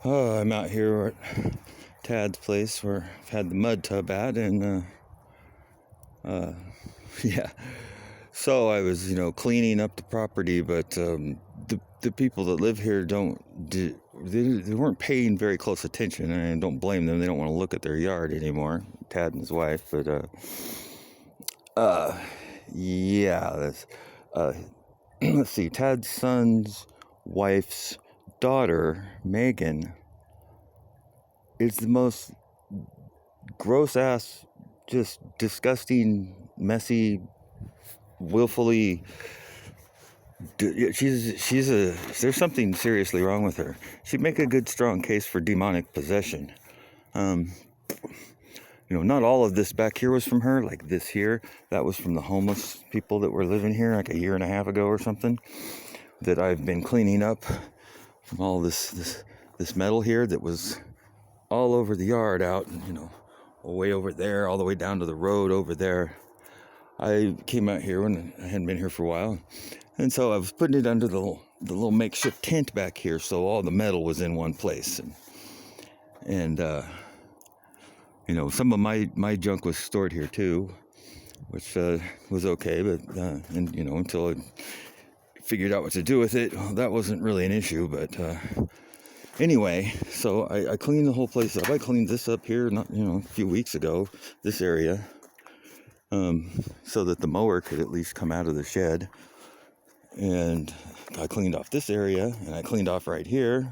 I'm out here at Tad's place where I've had the mud tub at, and yeah. So I was, cleaning up the property, but the people that live here they weren't paying very close attention, and I don't blame them. They don't want to look at their yard anymore. Tad and his wife, but yeah, that's let's see. Tad's son's wife's daughter, Megan, is the most gross ass, just disgusting, messy, willfully. There's something seriously wrong with her. She'd make a good strong case for demonic possession. Not all of this back here was from her. Like this here, that was from the homeless people that were living here like a year and a half ago or something, that I've been cleaning up from all this metal here that was all over the yard out, way over there, all the way down to the road over there. I came out here when I hadn't been here for a while, and so I was putting it under the little makeshift tent back here, so all the metal was in one place, and some of my junk was stored here too, which was okay, but until I figured out what to do with it, well, that wasn't really an issue, but anyway, so I cleaned the whole place up. I cleaned this up here, a few weeks ago, this area, so that the mower could at least come out of the shed. And I cleaned off this area, and I cleaned off right here.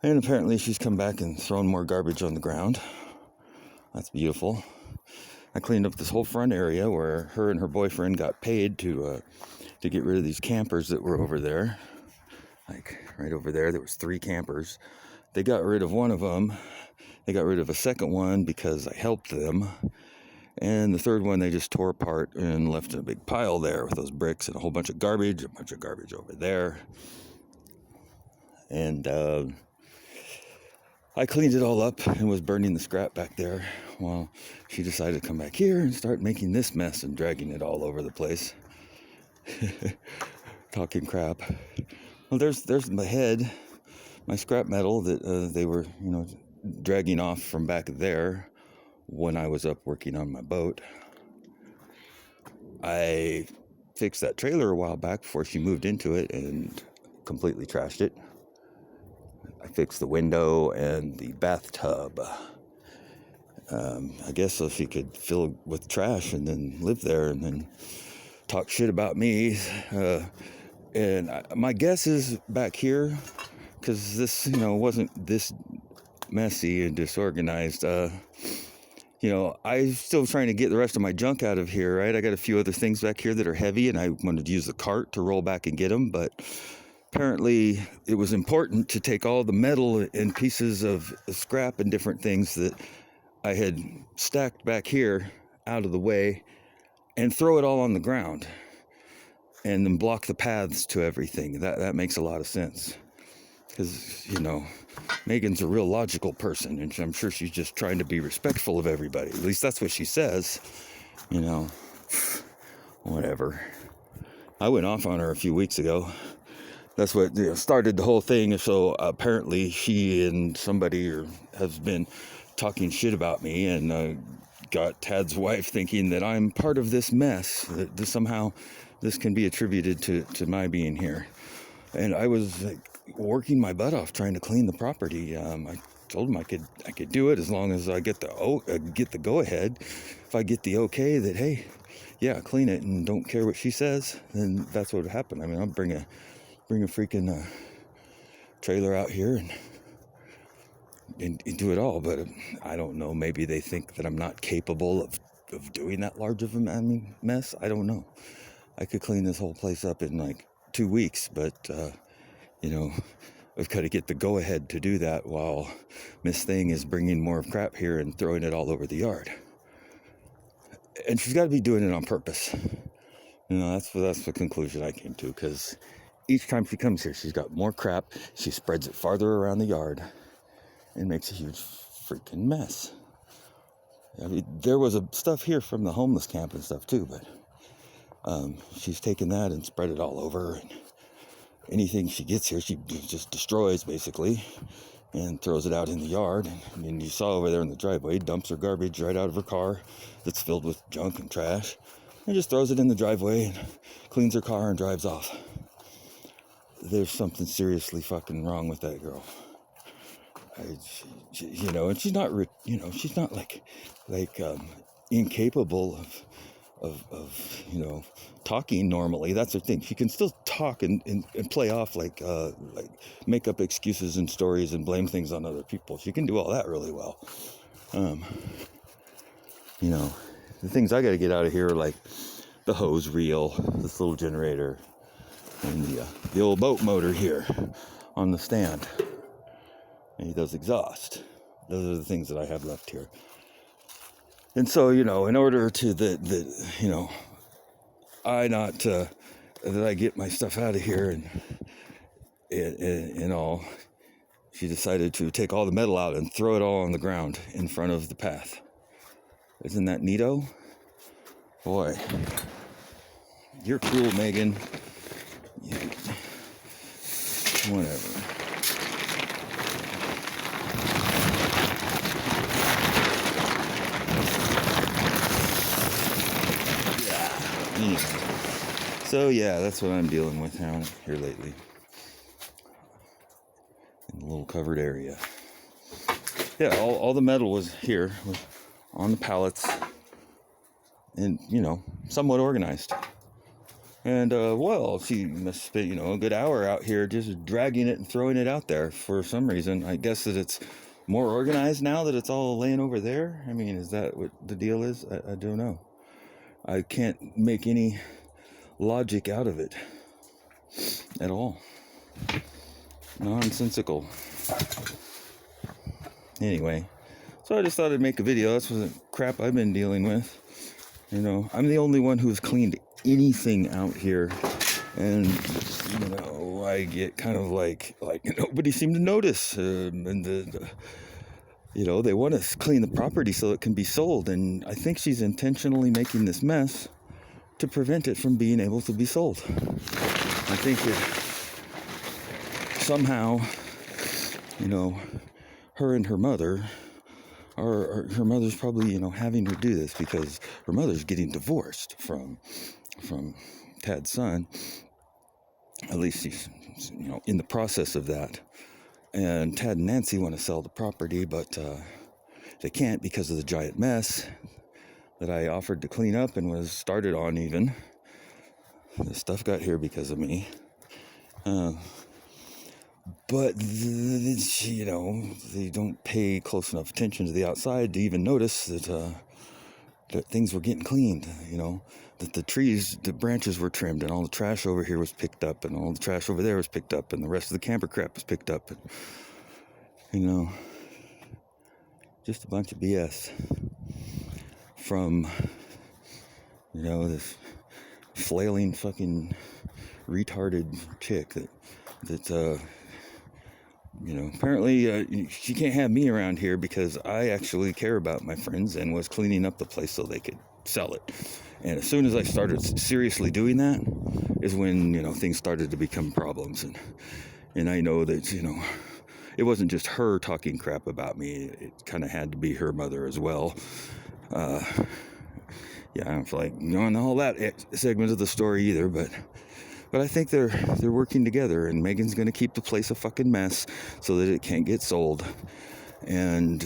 And apparently she's come back and thrown more garbage on the ground. That's beautiful. I cleaned up this whole front area where her and her boyfriend got paid to get rid of these campers that were over there. Like right over there was 3 campers. They got rid of one of them. They got rid of a second one because I helped them. And the third one they just tore apart and left in a big pile there with those bricks and a bunch of garbage over there. And I cleaned it all up and was burning the scrap back there while she decided to come back here and start making this mess and dragging it all over the place. Talking crap. Well, there's my head, my scrap metal that they were, dragging off from back there when I was up working on my boat. I fixed that trailer a while back before she moved into it and completely trashed it. I fixed the window and the bathtub. I guess so she could fill it with trash and then live there and then talk shit about me. And my guess is back here, because this, wasn't this messy and disorganized. I'm still trying to get the rest of my junk out of here, right? I got a few other things back here that are heavy, and I wanted to use the cart to roll back and get them, but apparently it was important to take all the metal and pieces of scrap and different things that I had stacked back here out of the way and throw it all on the ground and then block the paths to everything. That makes a lot of sense. Because, Megan's a real logical person, and I'm sure she's just trying to be respectful of everybody. At least that's what she says. Whatever. I went off on her a few weeks ago. That's what started the whole thing. So apparently she and somebody has been talking shit about me and got Tad's wife thinking that I'm part of this mess, that somehow this can be attributed to my being here. And I was working my butt off trying to clean the property. I told him I could do it as long as I get the go ahead. If I get the okay that, hey, yeah, clean it and don't care what she says, then that's what would happen. I mean, I'll bring a freaking trailer out here and do it all. But I don't know. Maybe they think that I'm not capable of doing that large of a mess. I don't know. I could clean this whole place up in like 2 weeks, but I've got to get the go-ahead to do that while Miss Thing is bringing more crap here and throwing it all over the yard. And she's got to be doing it on purpose. That's the conclusion I came to, because each time she comes here, she's got more crap. She spreads it farther around the yard and makes a huge freaking mess. I mean, there was stuff here from the homeless camp and stuff too, but she's taken that and spread it all over, and anything she gets here, she just destroys, basically. and throws it out in the yard. And you saw over there in the driveway, dumps her garbage right out of her car that's filled with junk and trash, and just throws it in the driveway and cleans her car and drives off. There's something seriously fucking wrong with that girl. And she's not, she's not like incapable of talking normally. That's her thing. She can still talk and play off like make up excuses and stories and blame things on other people. She can do all that really well. The things I got to get out of here are like the hose reel, this little generator, and the old boat motor here on the stand. And he does exhaust. Those are the things that I have left here. And so, in order to that I get my stuff out of here and all, she decided to take all the metal out and throw it all on the ground in front of the path. Isn't that neato? Boy, you're cool, Megan. Whatever. So yeah, that's what I'm dealing with now here lately. In the little covered area. Yeah, all the metal was here, was on the pallets, and somewhat organized. And she must spend a good hour out here just dragging it and throwing it out there for some reason. I guess that it's more organized now that it's all laying over there. I mean, is that what the deal is? I don't know. I can't make any logic out of it at all. Nonsensical. Anyway, so I just thought I'd make a video. That's the crap I've been dealing with. I'm the only one who's cleaned anything out here, and I get kind of like nobody seemed to notice, and they want to clean the property so it can be sold, and I think she's intentionally making this mess to prevent it from being able to be sold. I think that somehow, her and her mother her mother's probably, having her do this because her mother's getting divorced from Tad's son. At least she's, in the process of that. And Tad and Nancy want to sell the property, but they can't because of the giant mess that I offered to clean up and was started on even. The stuff got here because of me. But, they don't pay close enough attention to the outside to even notice that things were getting cleaned, that the branches were trimmed and all the trash over here was picked up and all the trash over there was picked up and the rest of the camper crap was picked up. And, just a bunch of BS from, this flailing fucking retarded chick that apparently she can't have me around here because I actually care about my friends and was cleaning up the place so they could sell it. And as soon as I started seriously doing that is when, things started to become problems. And I know that, it wasn't just her talking crap about me. It kind of had to be her mother as well. I don't feel like knowing all that segment of the story either, but I think they're working together, and Megan's going to keep the place a fucking mess so that it can't get sold. And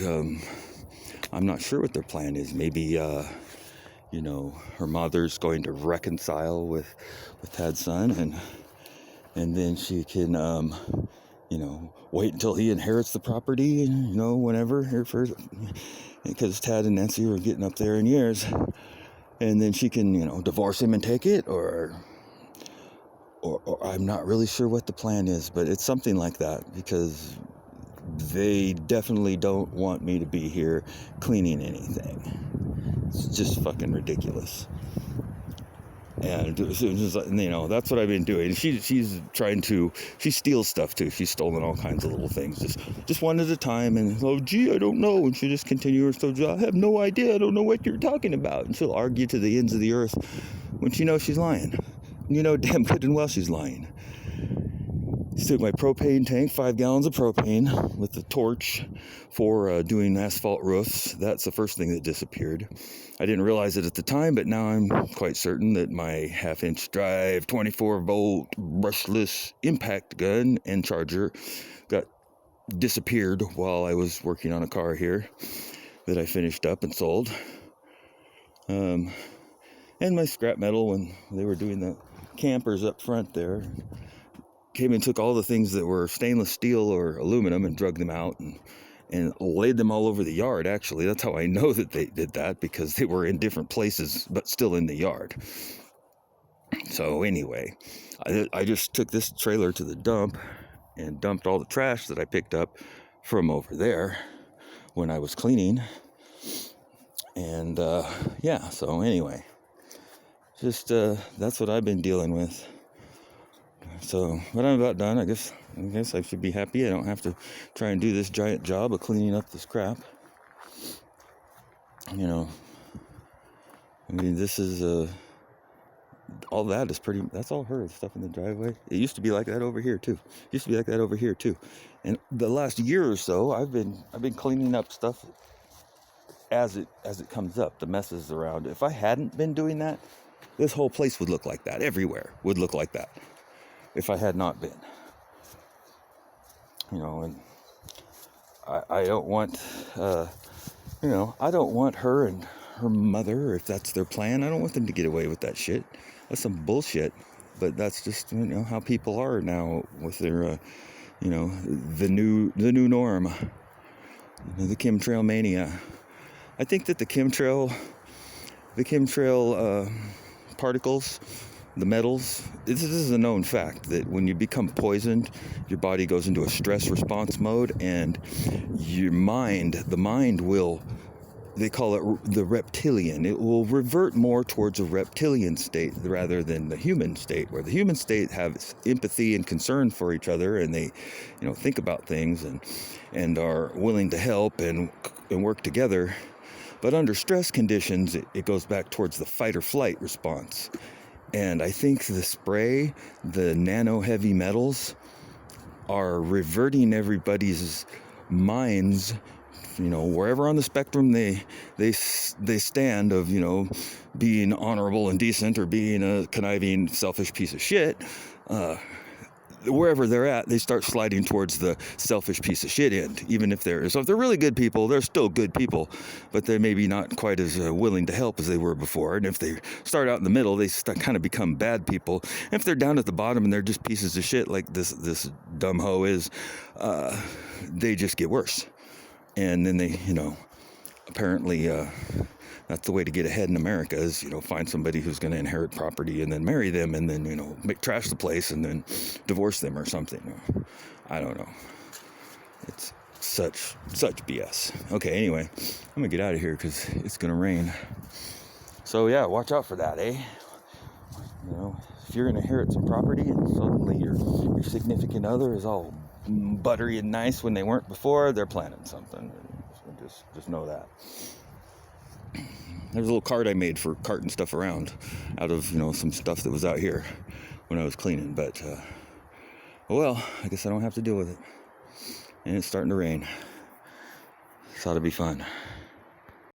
I'm not sure what their plan is. Maybe, her mother's going to reconcile with Tad's son, and then she can, wait until he inherits the property, whenever, here first, because Tad and Nancy were getting up there in years. And then she can, divorce him and take it, or I'm not really sure what the plan is, but it's something like that, because they definitely don't want me to be here cleaning anything. It's just fucking ridiculous. And that's what I've been doing. She's trying to, she steals stuff too. She's stolen all kinds of little things, just one at a time. And I don't know. And she just continues to, I have no idea. I don't know what you're talking about. And she'll argue to the ends of the earth when she knows she's lying. Damn good and well she's lying. Took my propane tank, 5 gallons of propane, with the torch for doing asphalt roofs. That's the first thing that disappeared. I didn't realize it at the time, but now I'm quite certain that my 1/2-inch drive, 24-volt brushless impact gun and charger got disappeared while I was working on a car here that I finished up and sold. And my scrap metal, when they were doing the campers up front there, came and took all the things that were stainless steel or aluminum and drug them out and laid them all over the yard. Actually, that's how I know that they did that, because they were in different places but still in the yard. So anyway, I just took this trailer to the dump and dumped all the trash that I picked up from over there when I was cleaning. And yeah, so anyway, just that's what I've been dealing with. So, but I'm about done. I guess I should be happy. I don't have to try and do this giant job of cleaning up this crap. You know, I mean, this is all that is pretty. That's all her stuff in the driveway. It used to be like that over here too. And the last year or so, I've been cleaning up stuff as it comes up. The messes around. If I hadn't been doing that, this whole place would look like that. Everywhere would look like that. If I had not been, you know, and I don't want, I don't want her and her mother, if that's their plan, I don't want them to get away with that shit. That's some bullshit, but that's just, how people are now with their, the new norm, the chemtrail mania. I think that the chemtrail particles, the metals, this is a known fact that when you become poisoned, your body goes into a stress response mode, and the mind will, they call it the reptilian. It will revert more towards a reptilian state rather than the human state, where the human state has empathy and concern for each other, and they, think about things and are willing to help and work together. But under stress conditions, it goes back towards the fight or flight response. And I think the spray, the nano heavy metals, are reverting everybody's minds, wherever on the spectrum they stand of, being honorable and decent or being a conniving, selfish piece of shit. Wherever they're at, they start sliding towards the selfish piece of shit end, even if they're really good people, they're still good people, but they're maybe not quite as willing to help as they were before. And if they start out in the middle, they kind of become bad people. And if they're down at the bottom and they're just pieces of shit like this dumb hoe is, they just get worse. And then they, apparently, that's the way to get ahead in America is, find somebody who's going to inherit property and then marry them and then, trash the place and then divorce them or something. I don't know. It's such BS. Okay, anyway, I'm going to get out of here because it's going to rain. So, yeah, watch out for that, eh? If you're going to inherit some property and suddenly your significant other is all buttery and nice when they weren't before, they're planning something. Just know that. There's a little cart I made for carting stuff around out of, some stuff that was out here when I was cleaning. But, well, I guess I don't have to deal with it. And it's starting to rain. This ought to be fun.